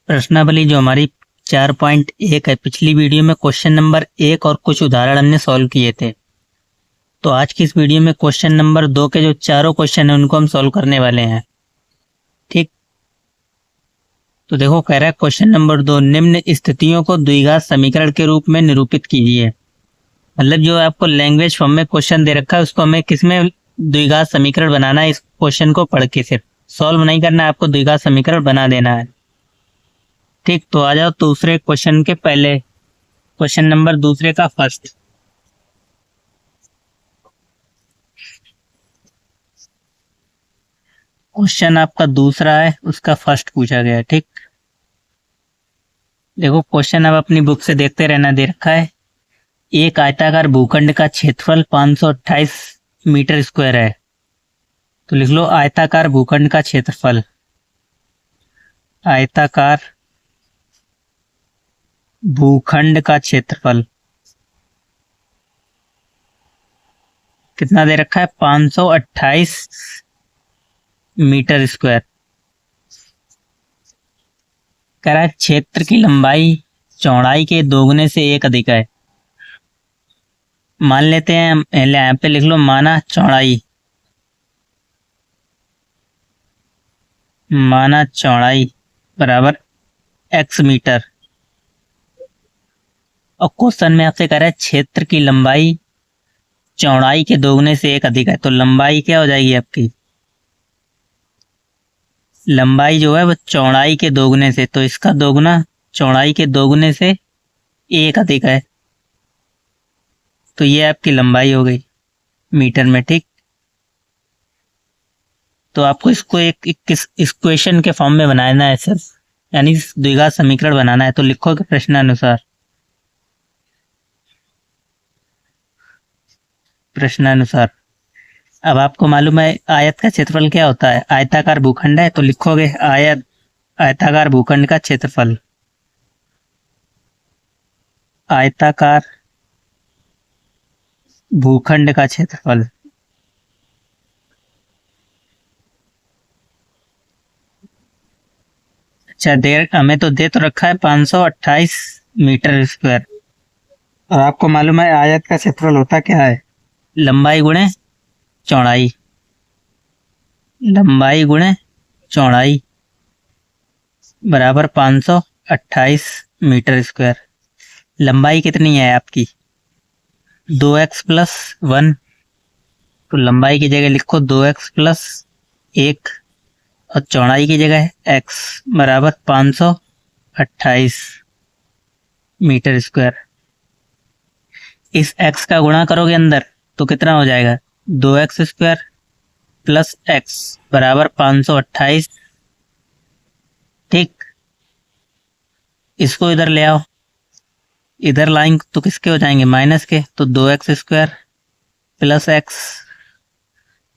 प्रश्नावली जो हमारी 4.1 है, पिछली वीडियो में क्वेश्चन नंबर 1 और कुछ उदाहरण हमने सॉल्व किए थे। तो आज की इस वीडियो में क्वेश्चन नंबर 2 के जो चारों क्वेश्चन हैं उनको हम सॉल्व करने वाले हैं। ठीक, तो देखो कह रहा है क्वेश्चन नंबर 2, निम्न स्थितियों को द्विघात समीकरण के रूप में निरूपित कीजिए। मतलब जो आपको लैंग्वेज फॉर्म में क्वेश्चन दे रखा है उसको हमें किसमें द्विघात समीकरण बनाना है। इस क्वेश्चन को पढ़ के सिर्फ सॉल्व नहीं करना है, आपको द्विघात समीकरण बना देना है। ठीक, तो आ जाओ दूसरे क्वेश्चन के पहले, क्वेश्चन नंबर दूसरे का फर्स्ट। क्वेश्चन आपका दूसरा है, उसका फर्स्ट पूछा गया है। ठीक, देखो क्वेश्चन अब अपनी बुक से देखते रहना। दे रखा है एक आयताकार भूखंड का क्षेत्रफल 528 मीटर स्क्वायर है। तो लिख लो आयताकार भूखंड का क्षेत्रफल। आयताकार भूखंड का क्षेत्रफल कितना दे रखा है? 528 मीटर स्क्वायर। कह रहा है क्षेत्र की लंबाई चौड़ाई के दोगुने से 1 अधिक है। मान लेते हैं, यहाँ पे लिख लो माना चौड़ाई बराबर x मीटर। और क्वेश्चन में आपसे कह रहा है क्षेत्र की लंबाई चौड़ाई के दोगुने से 1 अधिक है। तो लंबाई क्या हो जाएगी आपकी? लंबाई जो है वो चौड़ाई के दोगुने से, तो इसका दोगुना चौड़ाई के दोगुने से 1 अधिक है। तो ये आपकी लंबाई हो गई मीटर में। ठीक, तो आपको इसको एक इक्वेशन के फॉर्म में बनाना है सिर्फ, यानी द्विघात समीकरण बनाना है। तो लिखोगे प्रश्नानुसार। अब आपको मालूम है आयत का क्षेत्रफल क्या होता है? आयताकार भूखंड है तो लिखोगे आयताकार भूखंड का क्षेत्रफल। आयताकार भूखंड का क्षेत्रफल। अच्छा, हमें तो दे तो रखा है 528 मीटर स्क्वायर। और आपको मालूम है आयत का क्षेत्रफल होता क्या है? लंबाई गुणे चौड़ाई। लंबाई गुणे चौड़ाई बराबर 528 मीटर स्क्वायर। लंबाई कितनी है आपकी? 2x plus 1। तो लंबाई की जगह लिखो 2x प्लस 1 और चौड़ाई की जगह है x बराबर 528 मीटर स्क्वायर। इस x का गुणा करोगे अंदर तो कितना हो जाएगा? 2x स्क्वायर प्लस x बराबर 528। ठीक, इसको इधर ले आओ, इधर लाएंगे तो किसके हो जाएंगे? माइनस के। तो 2x स्क्वायर प्लस x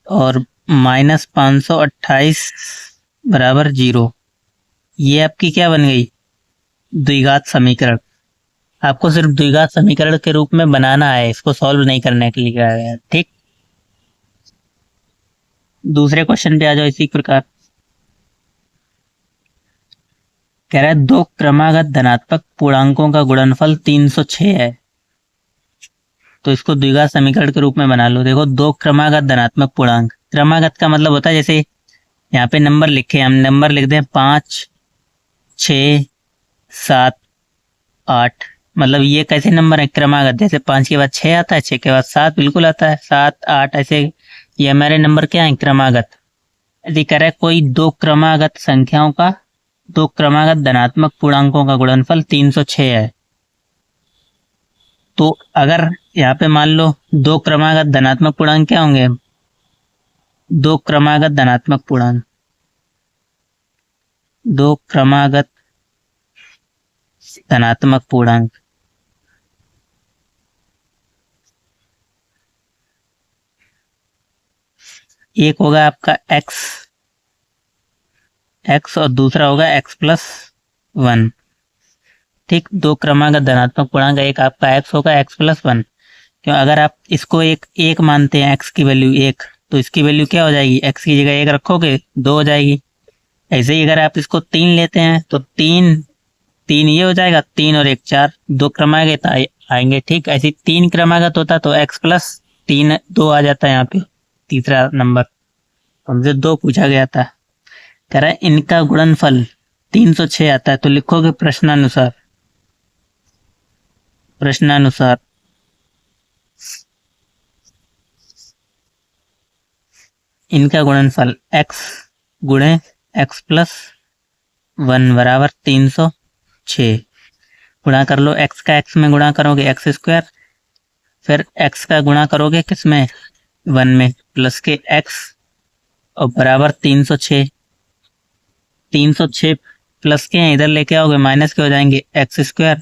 और माइनस 528 बराबर 0। ये आपकी क्या बन गई? द्विघात समीकरण। आपको सिर्फ द्विघात समीकरण के रूप में बनाना है, इसको सॉल्व नहीं करने के लिए कहा गया। ठीक, दूसरे क्वेश्चन पे आ जाओ। इसी प्रकार कह रहा है दो क्रमागत धनात्मक पूर्णांकों का गुणनफल 306 है। तो इसको द्विघात समीकरण के रूप में बना लो। देखो दो क्रमागत धनात्मक पूर्णांक, क्रमागत का मतलब होता है जैसे यहाँ पे नंबर लिखे, हम नंबर लिख दें 5, 6, 7, 8। मतलब ये कैसे नंबर है? क्रमागत। जैसे 5 के बाद 6 आता है, 6 के बाद 7 बिल्कुल आता है, 7, 8 ऐसे। ये हमारे नंबर क्या है? क्रमागत। यदि कह रहा है कोई दो क्रमागत संख्याओं का, दो क्रमागत धनात्मक पूर्णांकों का गुणनफल 306 है। तो अगर यहाँ पे मान लो दो क्रमागत धनात्मक पूर्णांक क्या होंगे? दो क्रमागत धनात्मक पूर्णांक, दो क्रमागत धनात्मक पूर्णांक। एक होगा आपका x और दूसरा होगा x प्लस 1। ठीक, दो क्रमागत धनात्मक पूर्णांक, एक आपका x होगा x प्लस 1। क्यों? अगर आप इसको एक मानते हैं, x की वैल्यू 1, तो इसकी वैल्यू क्या हो जाएगी? x की जगह 1 रखोगे 2 हो जाएगी। ऐसे ही अगर आप इसको 3 लेते हैं तो 3 3 ये हो जाएगा, 3 और 1 4, 2 क्रमागत आएंगे। ठीक, ऐसे 3 क्रमागत होता तो x प्लस 3 2 आ जाता है यहाँ पे तीसरा नंबर। हमसे 2 पूछा गया था, कह रहा है इनका गुणनफल 306 आता है, तो लिखोगे प्रश्नानुसार। प्रश्नानुसार इनका गुणनफल x गुणे x प्लस 1 बराबर 306। गुणा कर लो, x का x में गुणा करोगे x स्क्वायर, फिर x का गुणा करोगे किस में 1 में, प्लस के x और बराबर 306। 306 प्लस के इधर लेके आओगे माइनस के हो जाएंगे, x square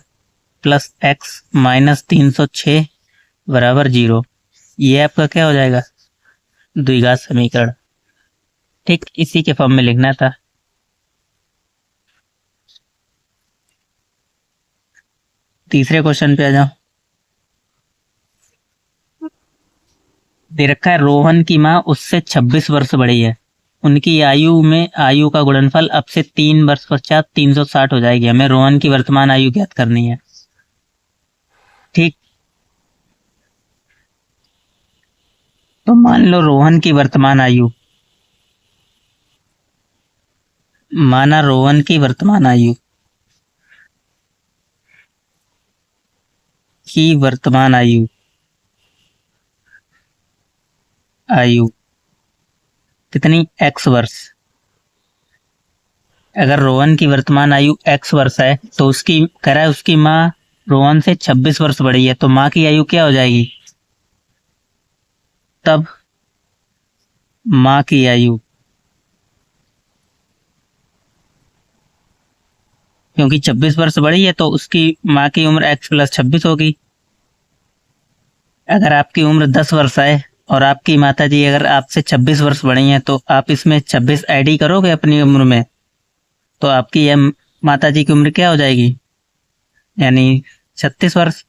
plus x minus 306 बराबर 0। ये आपका क्या हो जाएगा, द्विघात समीकरण। ठीक, इसी के फॉर्म में लिखना था। तीसरे क्वेश्चन पे आ जाओ। दे रखा है रोहन की माँ उससे 26 वर्ष बड़ी है, उनकी आयु का गुणनफल अब से 3 वर्ष पश्चात 360 हो जाएगी। हमें रोहन की वर्तमान आयु ज्ञात करनी है। ठीक, तो मान लो रोहन की वर्तमान आयु, माना रोहन की वर्तमान आयु आयु कितनी, x वर्ष। अगर रोहन की वर्तमान आयु x वर्ष है तो उसकी कह रहा है उसकी माँ रोहन से 26 वर्ष बड़ी है, तो माँ की आयु क्या हो जाएगी, तब माँ की आयु, क्योंकि 26 वर्ष बड़ी है तो उसकी माँ की उम्र x प्लस 26 होगी। अगर आपकी उम्र 10 वर्ष है और आपकी माता जी अगर आपसे 26 वर्ष बड़ी हैं तो आप इसमें 26 ऐड ही करोगे अपनी उम्र में, तो आपकी यह माता जी की उम्र क्या हो जाएगी, यानी 36 वर्ष।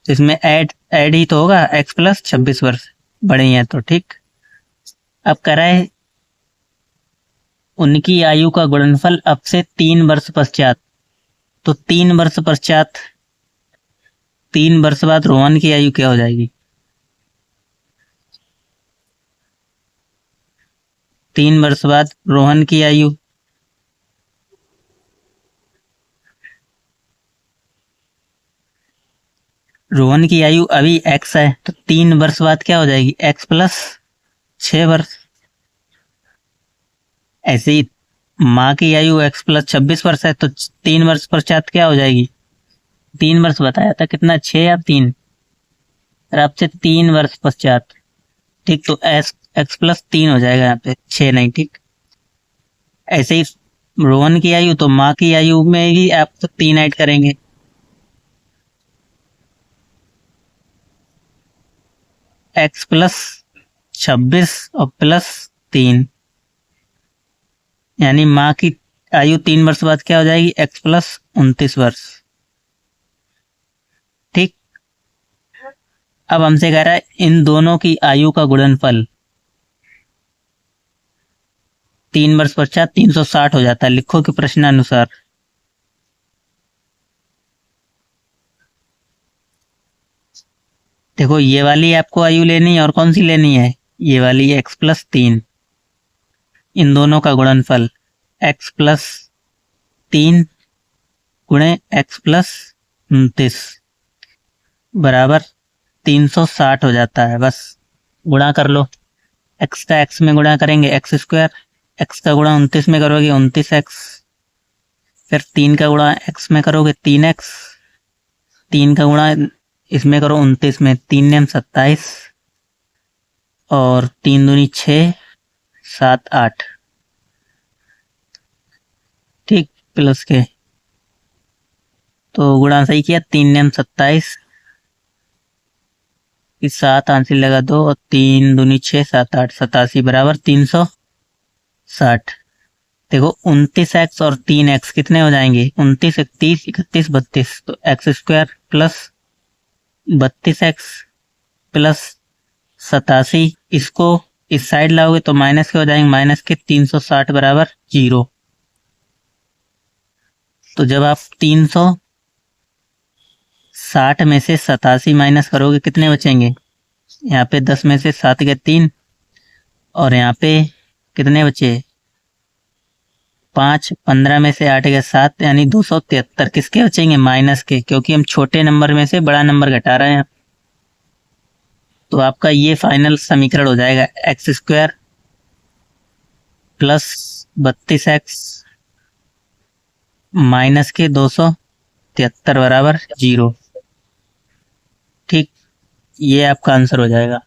इसमें ऐड ही तो होगा, x प्लस 26 वर्ष बड़ी हैं तो। ठीक, अब कह रहा है उनकी आयु का गुणनफल अब से 3 वर्ष पश्चात, तो 3 वर्ष पश्चात 3 वर्ष बाद रोहन की आयु क्या हो जाएगी, 3 वर्ष बाद रोहन की आयु, रोहन की आयु अभी x है तो 3 वर्ष बाद क्या हो जाएगी, x प्लस 6 वर्ष। ऐसे ही माँ की आयु x प्लस 26 वर्ष है तो 3 वर्ष पश्चात क्या हो जाएगी, 3 वर्ष बताया था कितना, 6 या 3, और आपसे 3 वर्ष पश्चात। ठीक, तो x प्लस 3 हो जाएगा यहाँ पे, 6 नहीं। ठीक, ऐसे ही रोहन की आयु, तो माँ की आयु में ही आप तो 3 ऐड करेंगे, x प्लस 26 और प्लस 3, यानी माँ की आयु 3 वर्ष बाद क्या हो जाएगी, x प्लस 29 वर्ष। ठीक, अब हमसे कह रहा है इन दोनों की आयु का गुणनफल 3 वर्ष पश्चात 360 हो जाता है, लिखो कि प्रश्नानुसार। देखो ये वाली आपको आयु लेनी है और कौन सी लेनी है, ये वाली x प्लस 3, इन दोनों का गुणनफल x प्लस 3 गुणे x प्लस 29 बराबर 360 हो जाता है। बस गुणा कर लो, x का x में गुणा करेंगे x स्क्वायर, x का गुणा 29 में करोगे 29x, फिर 3 का गुणा x में करोगे 3x, 3 का गुणा इसमें करो 29 में, 3 नेम 27 और 3 दूनी 6 7 8। ठीक, प्लस के तो गुणा सही किया, 3 नेम 27, 7 आंसर लगा 2 और 3 दूनी 6 7 8 87 बराबर 360। देखो 29x और 3x कितने हो जाएंगे, 29 31 31 32, तो x square plus 32x plus 87, इसको इस साइड लाओगे तो माइनस के हो जाएंगे, माइनस के 360 बराबर 0। तो जब आप 360 में से 87 माइनस करोगे कितने बचेंगे? यहाँ पे 10 में से 7 गए 3 और यहाँ पे कितने बचे 5, 15 में से 8 गए 7, यानी 273 किसके बचेंगे? माइनस के, क्योंकि हम छोटे नंबर में से बड़ा नंबर घटा रहे हैं। तो आपका ये फाइनल समीकरण हो जाएगा x square plus 32x minus के 273 बराबर 0। ठीक, ये आपका आंसर हो जाएगा।